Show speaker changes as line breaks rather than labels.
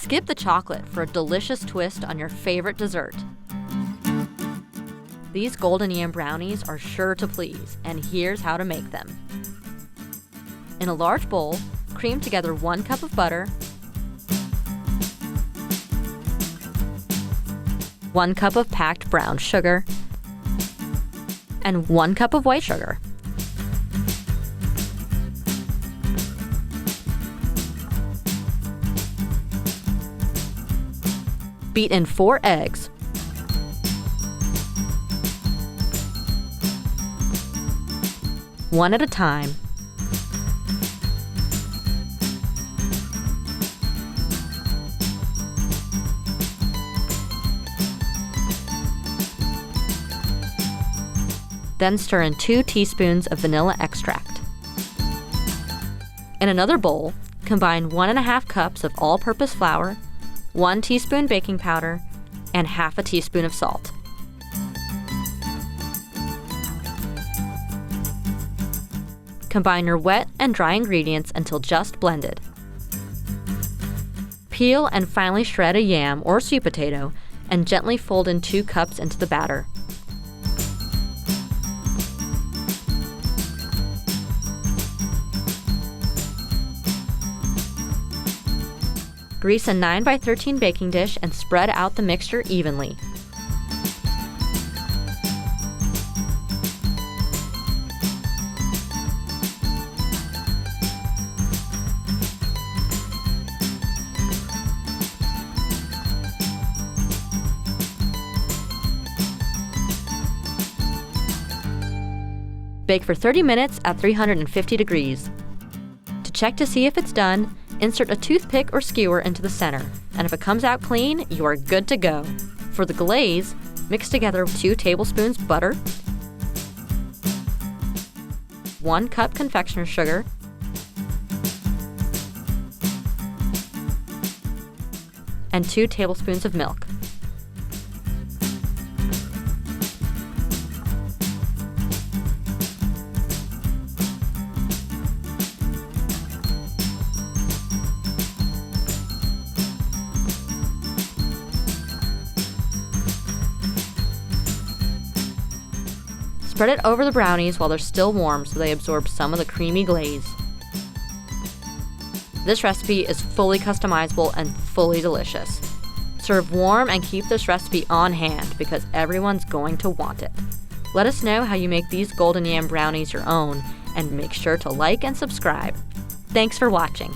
Skip the chocolate for a delicious twist on your favorite dessert. These golden yam brownies are sure to please, and here's how to make them. In a large bowl, cream together 1 cup of butter, 1 cup of packed brown sugar, and 1 cup of white sugar. Beat in 4 eggs. One at a time. Then stir in 2 teaspoons of vanilla extract. In another bowl, combine 1½ cups of all-purpose flour, 1 teaspoon baking powder, and ½ teaspoon of salt. Combine your wet and dry ingredients until just blended. Peel and finely shred a yam or sweet potato and gently fold in 2 cups into the batter. Grease a 9x13 baking dish and spread out the mixture evenly. Bake for 30 minutes at 350 degrees. To check to see if it's done, insert a toothpick or skewer into the center, and if it comes out clean, you are good to go. For the glaze, mix together 2 tablespoons butter, 1 cup confectioner's sugar, and 2 tablespoons of milk. Spread it over the brownies while they're still warm so they absorb some of the creamy glaze. This recipe is fully customizable and fully delicious. Serve warm and keep this recipe on hand because everyone's going to want it. Let us know how you make these golden yam brownies your own, and make sure to like and subscribe. Thanks for watching.